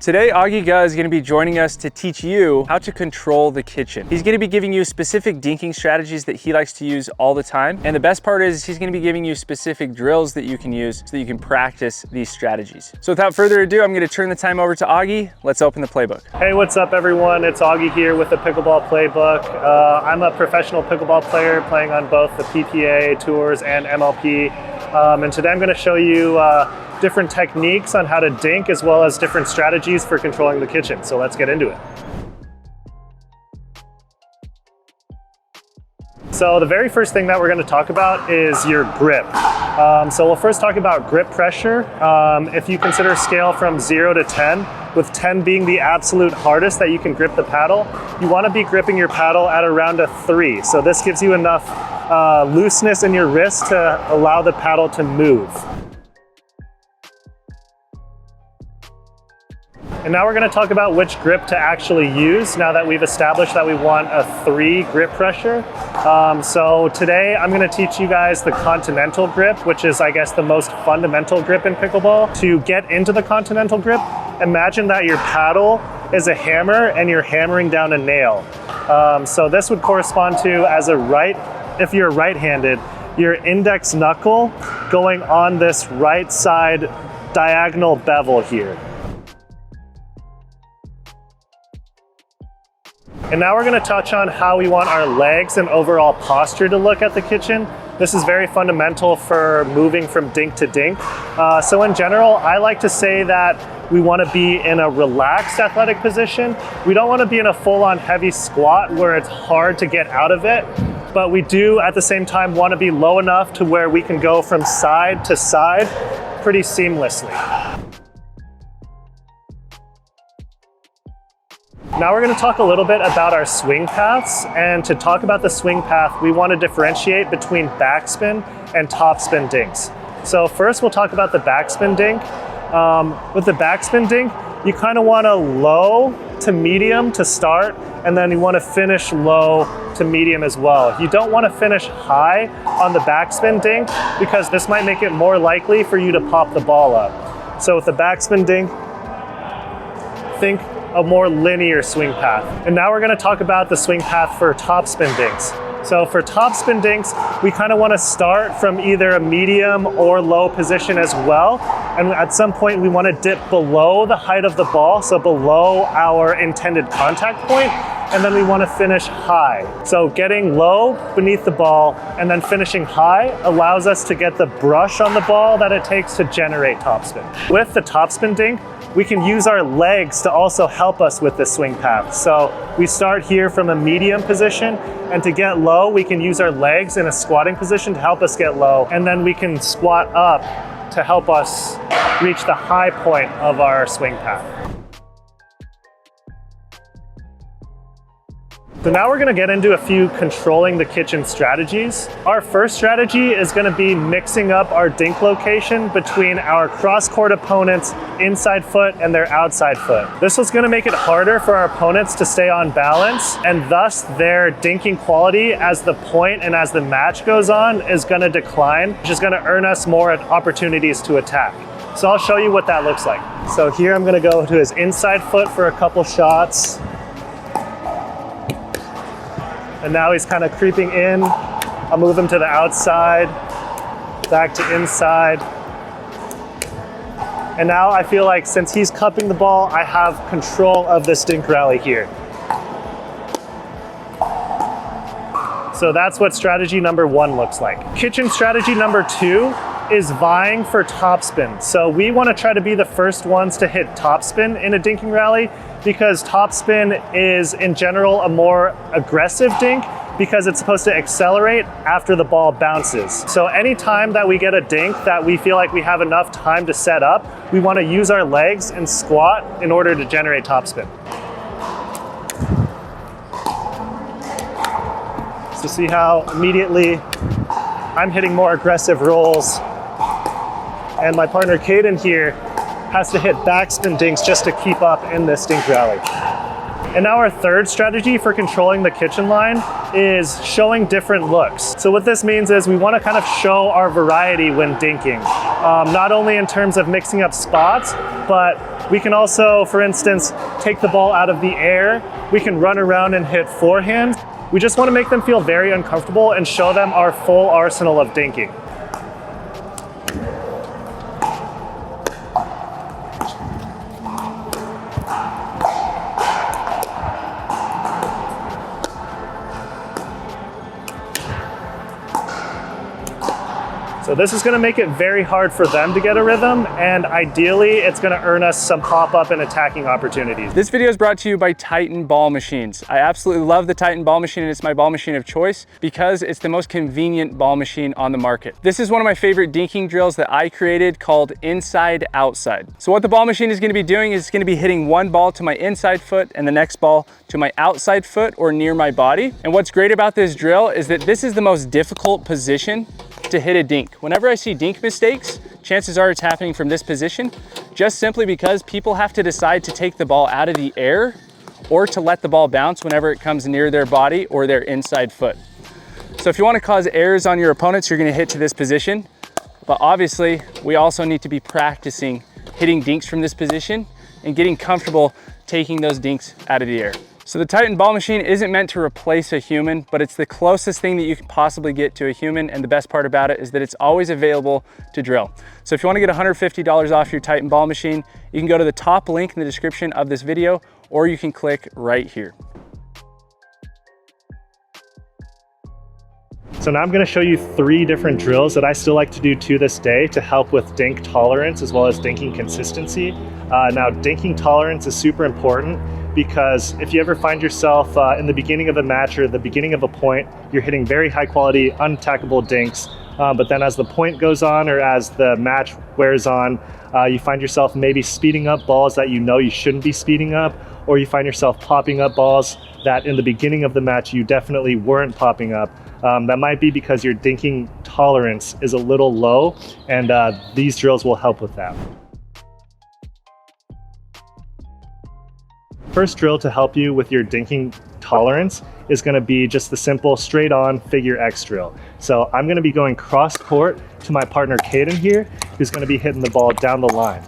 Today, Augie is going to be joining us to teach you how to control the kitchen. He's going to be giving you specific dinking strategies that he likes to use all the time. And the best part is he's going to be giving you specific drills that you can use so that you can practice these strategies. So without further ado, I'm going to turn the time over to Augie. Let's open the playbook. Hey, what's up everyone? It's Augie here with the Pickleball Playbook. I'm a professional pickleball player playing on both the PPA tours and MLP. And today I'm going to show you different techniques on how to dink as well as different strategies for controlling the kitchen. So let's get into it. So the very first thing that we're going to talk about is your grip. So we'll first talk about grip pressure. If you consider a scale from 0 to 10, with 10 being the absolute hardest that you can grip the paddle, you want to be gripping your paddle at around a 3. So this gives you enough looseness in your wrist to allow the paddle to move. And now we're going to talk about which grip to actually use now that we've established that we want a 3 grip pressure. So today I'm going to teach you guys the Continental Grip, which is, I guess, the most fundamental grip in pickleball. To get into the Continental Grip, imagine that your paddle is a hammer and you're hammering down a nail. So this would correspond to, if you're right-handed, your index knuckle going on this right side diagonal bevel here. And now we're going to touch on how we want our legs and overall posture to look at the kitchen. This is very fundamental for moving from dink to dink. So in general, I like to say that we want to be in a relaxed athletic position. We don't want to be in a full-on heavy squat where it's hard to get out of it, but we do at the same time want to be low enough to where we can go from side to side pretty seamlessly. Now we're going to talk a little bit about our swing paths, and to talk about the swing path, we want to differentiate between backspin and topspin dinks. So first we'll talk about the backspin dink. With the backspin dink, you kind of want a low to medium to start, and then you want to finish low to medium as well. You don't want to finish high on the backspin dink because this might make it more likely for you to pop the ball up. So with the backspin dink, think a more linear swing path. And now we're going to talk about the swing path for topspin dinks. So for topspin dinks, we kind of want to start from either a medium or low position as well. And at some point we want to dip below the height of the ball, so below our intended contact point, and then we want to finish high. So getting low beneath the ball and then finishing high allows us to get the brush on the ball that it takes to generate topspin. With the topspin dink, we can use our legs to also help us with this swing path. So we start here from a medium position, and to get low, we can use our legs in a squatting position to help us get low, and then we can squat up to help us reach the high point of our swing path. So now we're going to get into a few controlling the kitchen strategies. Our first strategy is going to be mixing up our dink location between our cross-court opponents' inside foot and their outside foot. This is going to make it harder for our opponents to stay on balance, and thus their dinking quality as the point and as the match goes on is going to decline, which is going to earn us more opportunities to attack. So I'll show you what that looks like. So here I'm going to go to his inside foot for a couple shots. And now he's kind of creeping in. I'll move him to the outside, back to inside. And now I feel like since he's cupping the ball, I have control of this dink rally here. So that's what strategy number 1 looks like. Kitchen strategy number 2 is vying for topspin. So we want to try to be the first ones to hit topspin in a dinking rally, because topspin is in general a more aggressive dink because it's supposed to accelerate after the ball bounces. So anytime that we get a dink that we feel like we have enough time to set up, we want to use our legs and squat in order to generate topspin. So see how immediately I'm hitting more aggressive rolls, and my partner Caden here has to hit backspin dinks just to keep up in this dink rally. And now our third strategy for controlling the kitchen line is showing different looks. So what this means is we want to kind of show our variety when dinking. Not only in terms of mixing up spots, but We can also, for instance, take the ball out of the air. We can run around and hit forehand. We just want to make them feel very uncomfortable and show them our full arsenal of dinking. So this is going to make it very hard for them to get a rhythm, and ideally it's going to earn us some pop-up and attacking opportunities. This video is brought to you by Titan Ball Machines. I absolutely love the Titan Ball Machine, and it's my ball machine of choice because it's the most convenient ball machine on the market. This is one of my favorite dinking drills that I created called Inside Outside. So what the ball machine is going to be doing is it's going to be hitting one ball to my inside foot and the next ball to my outside foot or near my body. And what's great about this drill is that this is the most difficult position to hit a dink. Whenever I see dink mistakes, chances are it's happening from this position, just simply because people have to decide to take the ball out of the air or to let the ball bounce whenever it comes near their body or their inside foot. So if you want to cause errors on your opponents, you're going to hit to this position. But obviously, we also need to be practicing hitting dinks from this position and getting comfortable taking those dinks out of the air. So the Titan Ball Machine isn't meant to replace a human, but it's the closest thing that you can possibly get to a human. And the best part about it is that it's always available to drill. So if you want to get $150 off your Titan Ball Machine, you can go to the top link in the description of this video, or you can click right here. So now I'm going to show you 3 different drills that I still like to do to this day to help with dink tolerance as well as dinking consistency. Now, dinking tolerance is super important because if you ever find yourself in the beginning of a match or the beginning of a point, you're hitting very high quality, unattackable dinks. But then as the point goes on or as the match wears on, you find yourself maybe speeding up balls that you know you shouldn't be speeding up, or you find yourself popping up balls that in the beginning of the match you definitely weren't popping up. That might be because your dinking tolerance is a little low, and these drills will help with that. First drill to help you with your dinking tolerance is going to be just the simple straight on figure X drill. So I'm going to be going cross court to my partner Caden here, who's going to be hitting the ball down the line.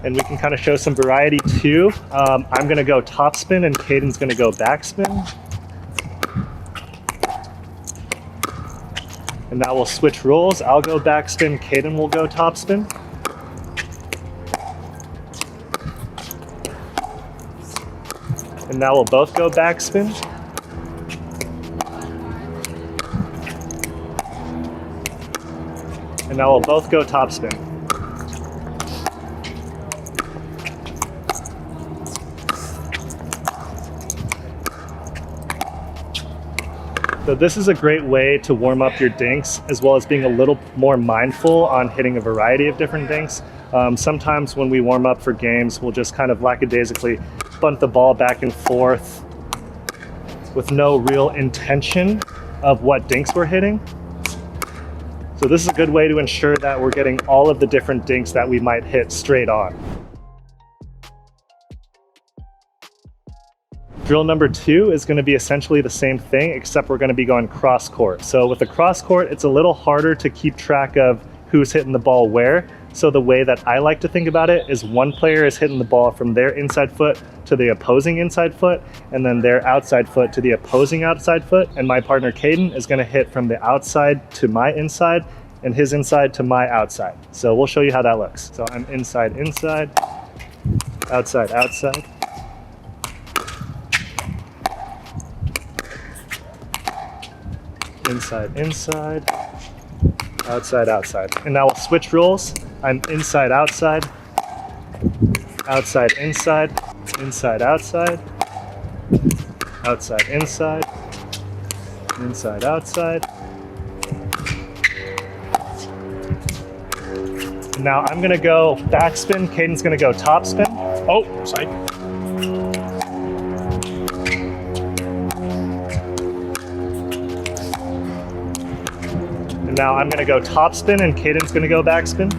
And we can kind of show some variety too. I'm going to go top spin and Caden's going to go back spin. And now we'll switch roles. I'll go back spin, Caden will go top spin. And now we'll both go back spin. And now we'll both go top spin. So this is a great way to warm up your dinks, as well as being a little more mindful on hitting a variety of different dinks. Sometimes when we warm up for games, we'll just kind of lackadaisically bunt the ball back and forth with no real intention of what dinks we're hitting. So this is a good way to ensure that we're getting all of the different dinks that we might hit straight on. Drill number 2 is going to be essentially the same thing, except we're going to be going cross court. So with the cross court, it's a little harder to keep track of who's hitting the ball where. So the way that I like to think about it is one player is hitting the ball from their inside foot to the opposing inside foot, and then their outside foot to the opposing outside foot. And my partner Caden is going to hit from the outside to my inside and his inside to my outside. So we'll show you how that looks. So I'm inside, inside, outside, outside. Inside, inside, outside, outside. And now we'll switch roles. I'm inside, outside, outside, inside, inside, outside, outside, inside, inside, outside. And now I'm gonna go backspin, Caden's gonna go top spin. Oh, sorry. And now I'm gonna go top spin and Caden's gonna go backspin.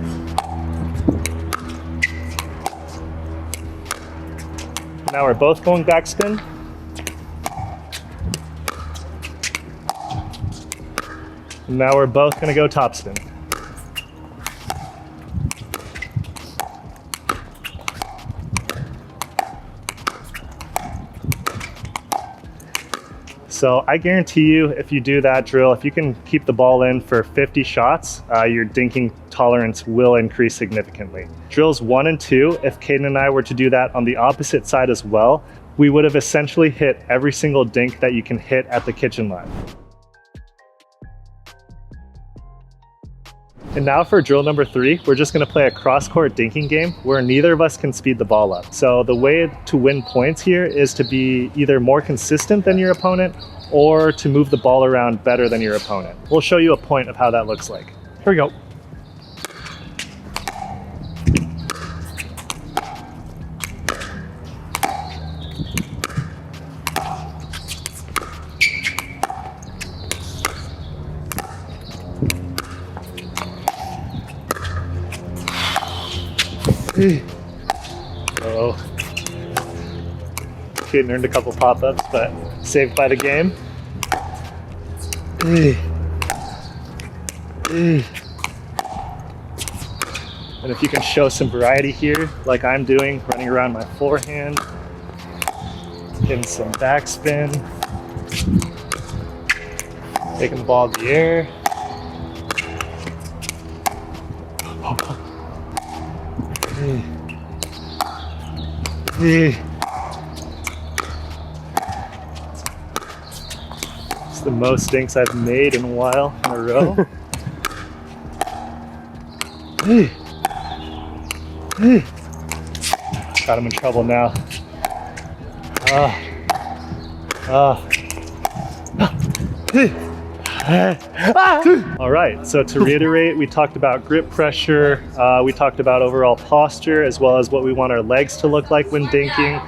Now we're both going backspin. Now we're both gonna go topspin. So I guarantee you, if you do that drill, if you can keep the ball in for 50 shots, your dinking tolerance will increase significantly. Drills 1 and 2, if Caden and I were to do that on the opposite side as well, we would have essentially hit every single dink that you can hit at the kitchen line. And now for drill number 3, we're just gonna play a cross-court dinking game where neither of us can speed the ball up. So the way to win points here is to be either more consistent than your opponent or to move the ball around better than your opponent. We'll show you a point of how that looks like. Here we go. Oh, Caden earned a couple pop-ups, but saved by the game. And if you can show some variety here, like I'm doing, running around my forehand, getting some backspin, taking the ball in the air. It's the most dinks I've made in a while in a row. Got him in trouble now. All right, so to reiterate, we talked about grip pressure, we talked about overall posture, as well as what we want our legs to look like when dinking.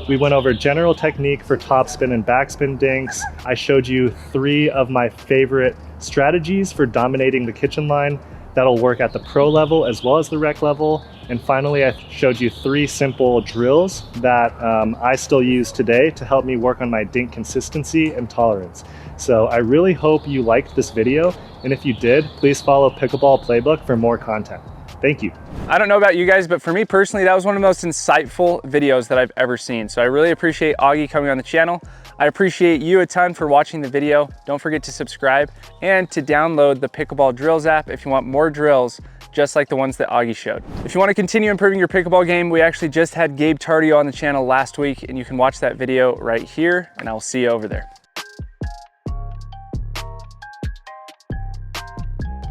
We went over general technique for topspin and backspin dinks. I showed you 3 of my favorite strategies for dominating the kitchen line that'll work at the pro level as well as the rec level. And finally, I showed you 3 simple drills that I still use today to help me work on my dink consistency and tolerance. So I really hope you liked this video. And if you did, please follow Pickleball Playbook for more content. Thank you. I don't know about you guys, but for me personally, that was one of the most insightful videos that I've ever seen. So I really appreciate Augie coming on the channel. I appreciate you a ton for watching the video. Don't forget to subscribe and to download the Pickleball Drills app if you want more drills just like the ones that Augie showed. If you want to continue improving your pickleball game, we actually just had Gabe Tardio on the channel last week, and you can watch that video right here, and I'll see you over there.